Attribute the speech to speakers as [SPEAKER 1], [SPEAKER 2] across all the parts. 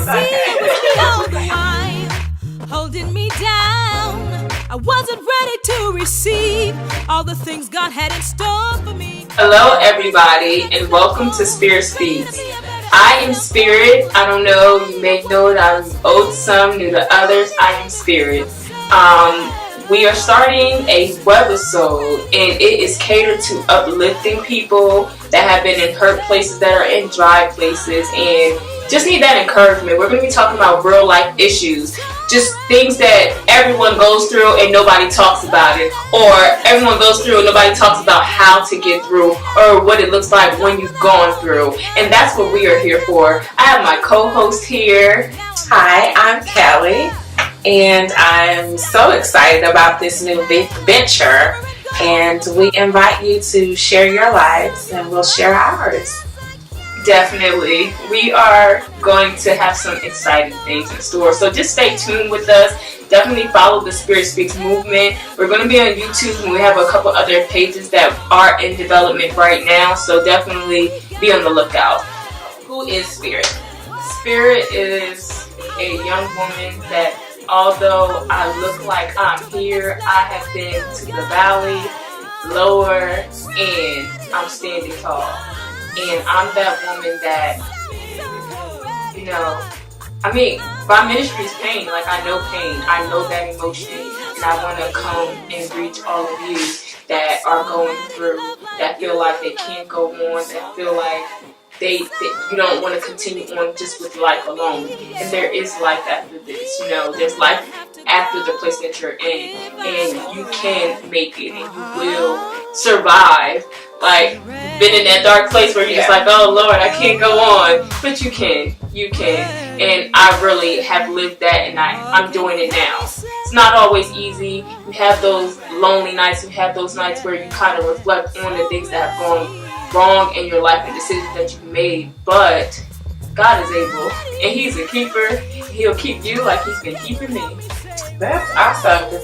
[SPEAKER 1] all the while, holding me down. I wasn't ready to receive all the things God had in store for me.
[SPEAKER 2] Hello, everybody, and welcome to SpiritSpeaks. I am Spirit. I don't know, you may know that I'm old to some, new to others. I am Spirit. We are starting a Webisode, and it is catered to uplifting people that have been in hurt places, that are in dry places, and just need that encouragement. We're going to be talking about real life issues, just things that everyone goes through and nobody talks about it, or everyone goes through and nobody talks about how to get through, or what it looks like when you've gone through. And that's what we are here for. I have my co-host here.
[SPEAKER 3] Hi, I'm Kalley, and I'm so excited about this new big venture, and we invite you to share your lives and we'll share ours.
[SPEAKER 2] Definitely. We are going to have some exciting things in store, so just stay tuned with us. Definitely follow the Spirit Speaks movement. We're going to be on YouTube, and we have a couple other pages that are in development right now, so definitely be on the lookout. Who is Spirit? Spirit is a young woman that, although I look like I'm here, I have been to the valley, lower, and I'm standing tall. And I'm that woman that, my ministry is pain. Like, I know pain. I know that emotion. And I want to come and reach all of you that are going through, that feel like they can't go on, that feel like you don't want to continue on just with life alone. And there is life after this. There's life after the place that you're in. And you can make it, and you will survive. Like, been in that dark place where you're just like, oh Lord, I can't go on. But you can. And I really have lived that, and I'm doing it now. It's not always easy. You have those lonely nights. You have those nights where you kind of reflect on the things that have gone wrong in your life and decisions that you've made. But God is able, and He's a keeper. He'll keep you like He's been keeping me.
[SPEAKER 3] That's awesome.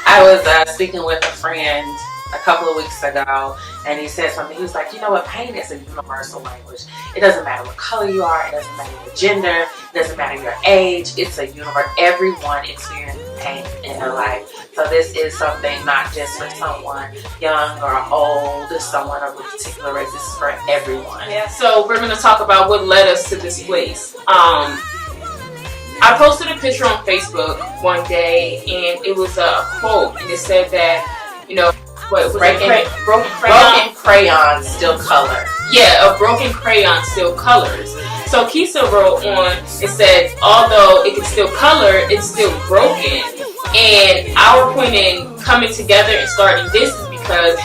[SPEAKER 3] I was speaking with a friend a couple of weeks ago, and he said something. He was like, you know what, pain is a universal language. It doesn't matter what color you are, it doesn't matter your gender, it doesn't matter your age. It's a universe. Everyone experiences pain in their life. So this is something not just for someone young or old, or someone of a particular race. This is for everyone.
[SPEAKER 2] Yeah. So we're going to talk about what led us to this place. I posted a picture on Facebook one day, and it was a quote, and it said that,
[SPEAKER 3] broken crayon still color.
[SPEAKER 2] Yeah, a broken crayon still colors. So Kisa wrote on, it said, although it can still color, it's still broken. And our point in coming together and starting this is because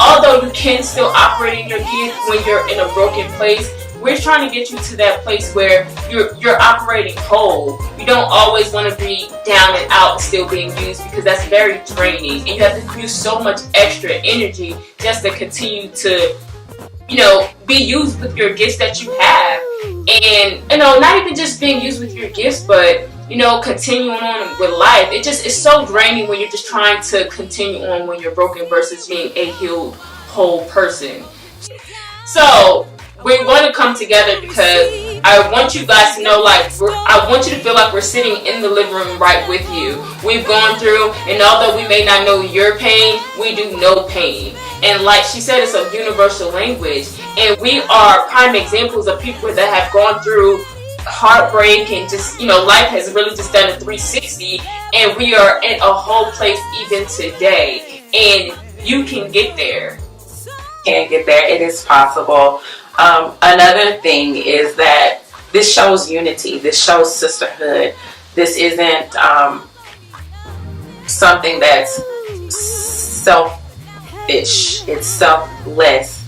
[SPEAKER 2] although you can still operate in your gift when you're in a broken place, we're trying to get you to that place where you're operating whole. You don't always want to be down and out and still being used, because that's very draining. And you have to use so much extra energy just to continue to, be used with your gifts that you have. And, not even just being used with your gifts, but, continuing on with life. It's so draining when you're just trying to continue on when you're broken versus being a healed, whole person. So we want to come together because I want you guys to know, I want you to feel like we're sitting in the living room right with you. We've gone through, and although we may not know your pain, we do know pain. And like she said, it's a universal language. And we are prime examples of people that have gone through heartbreak, and just, life has really just done a 360, and we are in a whole place even today. And you can get there.
[SPEAKER 3] Can't get there. It is possible. Another thing is that this shows unity. This shows sisterhood. This isn't something that's selfish. It's selfless.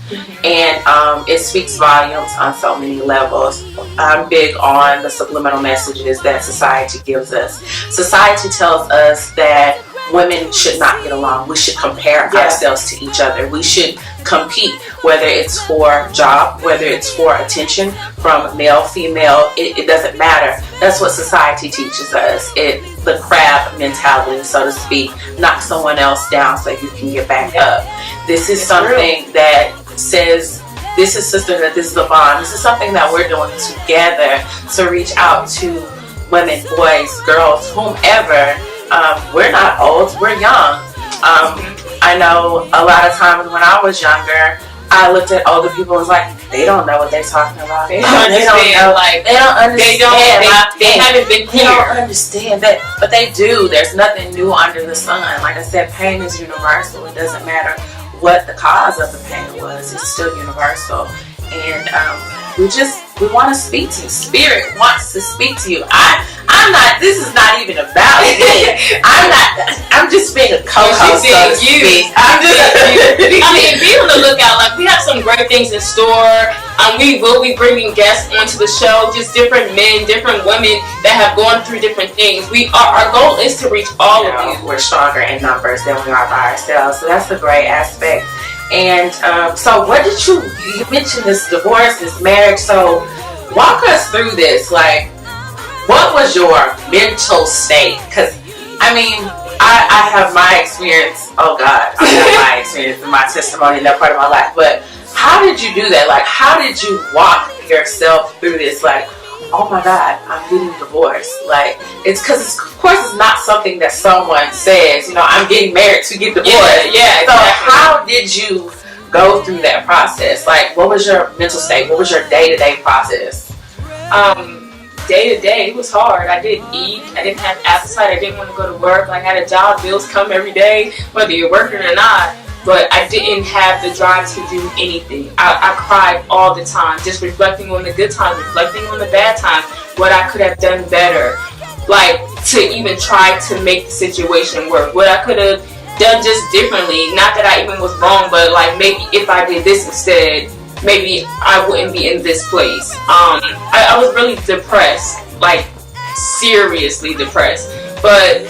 [SPEAKER 3] And it speaks volumes on so many levels. I'm big on the subliminal messages that society gives us. Society tells us that women should not get along. We should compare ourselves to each other. We should compete, whether it's for job, whether it's for attention from male, female, it doesn't matter. That's what society teaches us. The crab mentality, so to speak, knock someone else down so you can get back up. This is something that says this is sisterhood, this is the bond, this is something that we're doing together to reach out to women, boys, girls, whomever. We're not old, we're young. I know a lot of times when I was younger, I looked at older people and was like, they don't know what they're talking about.
[SPEAKER 2] They don't understand.
[SPEAKER 3] They haven't been here. They don't understand that, but they do. There's nothing new under the sun. Like I said, pain is universal. It doesn't matter what the cause of the pain was. It's still universal. And we want to speak to you. Spirit wants to speak to you. I'm not, this is not even about me. I'm just being a co-host.
[SPEAKER 2] I mean, be on the lookout. Like, we have some great things in store. We will be bringing guests onto the show, just different men, different women that have gone through different things. Our goal is to reach all of you.
[SPEAKER 3] We're stronger in numbers than we are by ourselves. So that's a great aspect. And so what did you mentioned this divorce, this marriage, so walk us through this. Like, what was your mental state? Because, I mean, I have my experience, oh God, I have my experience and my testimony in that part of my life, but how did you do that? Like, how did you walk yourself through this? Like, oh my God, I'm getting divorced. Like, it's because, of course, it's not something that someone says, you know, I'm getting married to get divorced.
[SPEAKER 2] Yeah,
[SPEAKER 3] so
[SPEAKER 2] exactly.
[SPEAKER 3] how did you go through that process? Like, what was your mental state? What was your day-to-day process?
[SPEAKER 2] Day to day, it was hard. I didn't eat. I didn't have appetite. I didn't want to go to work. Like, I had a job, bills come every day, whether you're working or not. But I didn't have the drive to do anything. I cried all the time, just reflecting on the good times, reflecting on the bad times, what I could have done better, like, to even try to make the situation work, what I could have done just differently. Not that I even was wrong, but like, maybe if I did this instead, maybe I wouldn't be in this place. I was really depressed, like seriously depressed. But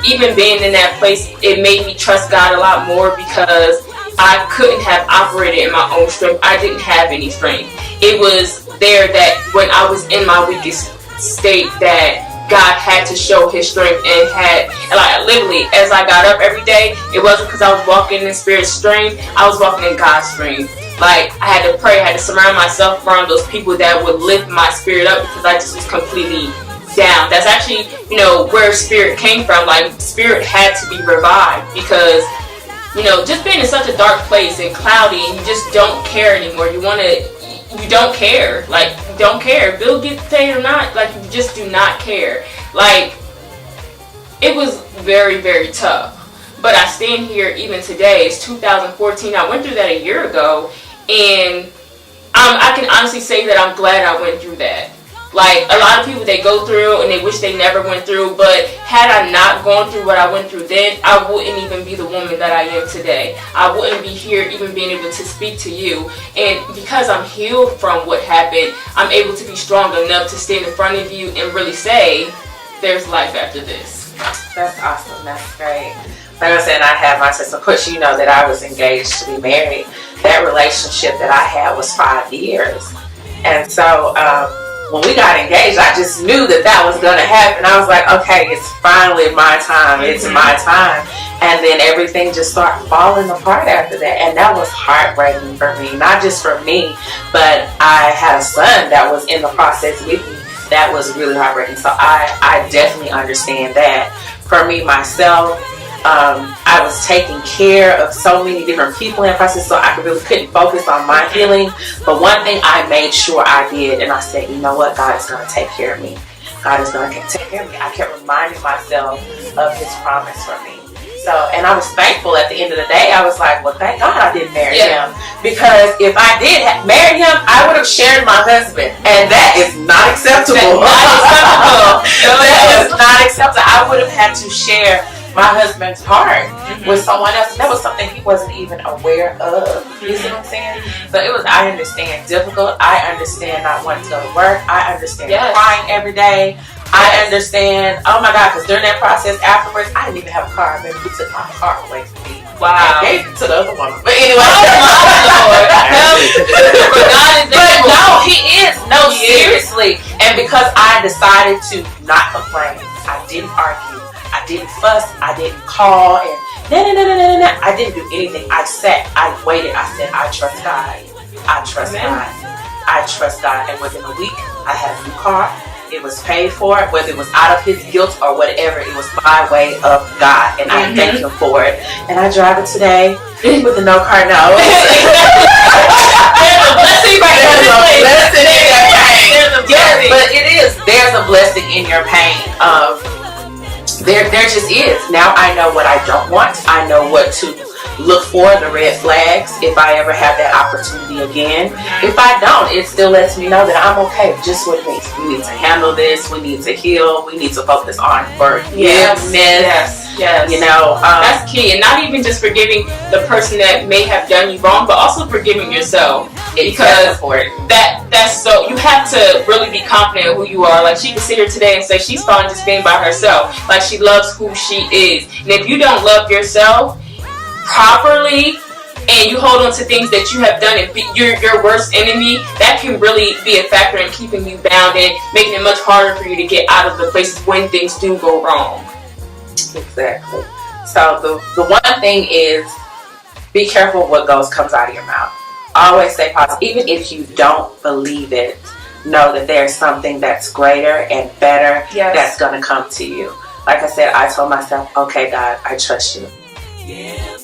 [SPEAKER 2] even being in that place, it made me trust God a lot more, because I couldn't have operated in my own strength. I didn't have any strength. It was there that when I was in my weakest state, that God had to show His strength, and like, literally, as I got up every day, it wasn't because I was walking in Spirit's strength. I was walking in God's strength. Like, I had to pray. I had to surround myself around those people that would lift my spirit up, because I just was completely down. That's actually, you know, where Spirit came from. Like, Spirit had to be revived, because, you know, just being in such a dark place and cloudy, and you just don't care anymore. You don't care. Like, you don't care. Bill gets paid or not. Like, you just do not care. Like, it was very, very tough. But I stand here even today. It's 2014. I went through that a year ago. And I can honestly say that I'm glad I went through that. Like, a lot of people, they go through and they wish they never went through, but had I not gone through what I went through then, I wouldn't even be the woman that I am today. I wouldn't be here even being able to speak to you. And because I'm healed from what happened, I'm able to be strong enough to stand in front of you and really say, there's life after this.
[SPEAKER 3] That's awesome. That's great. Like I said, I had my sister. Of course, you know that I was engaged to be married. That relationship that I had was 5 years. And so when we got engaged, I just knew that was going to happen. I was like, okay, it's finally my time. It's my time. And then everything just started falling apart after that. And that was heartbreaking for me. Not just for me, but I had a son that was in the process with me. That was really heartbreaking. So I definitely understand that. For me, myself, I was taking care of so many different people in the process, so I couldn't focus on my healing. But one thing I made sure I did, and I said, you know what, God is going to take care of me. God is going to take care of me. I kept reminding myself of His promise for me. So, and I was thankful at the end of the day. I was like, well, thank God I didn't marry him. Because if I did marry him, I would have shared my husband. And that is not acceptable. That is not acceptable. I would have had to share my husband's heart with someone else. That was something he wasn't even aware of. You see what I'm saying? So it was, I understand, difficult. I understand not wanting to go to work. I understand crying every day. I understand, oh my God, because during that process afterwards, I didn't even have a car. Maybe he took my car away from me.
[SPEAKER 2] Wow.
[SPEAKER 3] And gave it to the other woman. But anyway. But no, he is. No, seriously. And because I decided to not complain, I didn't argue, I didn't fuss, I didn't call and I didn't do anything. I sat, I waited, I said, I trust God. I trust God. I trust God. And within a week, I had a new car. It was paid for, whether it was out of his guilt or whatever, it was by way of God. And I thank him for it. And I drive it today with a no car note.
[SPEAKER 2] There's a blessing in your pain.
[SPEAKER 3] Yes, but it is. There's a blessing in your pain. There just is. Now I know what I don't want. I know what to look for, the red flags, if I ever have that opportunity again. If I don't, it still lets me know that I'm okay just with me. We need to handle this. We need to heal. We need to focus on forgiveness.
[SPEAKER 2] Yes.
[SPEAKER 3] You know,
[SPEAKER 2] that's key. And not even just forgiving the person that may have done you wrong, but also forgiving yourself. Because that's so, you have to really be confident in who you are. Like, she can sit here today and say she's fine just being by herself. Like, she loves who she is. And if you don't love yourself properly, and you hold on to things that you have done and be your worst enemy, that can really be a factor in keeping you bound and making it much harder for you to get out of the places when things do go wrong.
[SPEAKER 3] Exactly. So the one thing is, be careful what comes out of your mouth. Always stay positive. Even if you don't believe it, know that there's something that's greater and better that's going to come to you. Like I said, I told myself, okay, God, I trust you.
[SPEAKER 1] Yeah.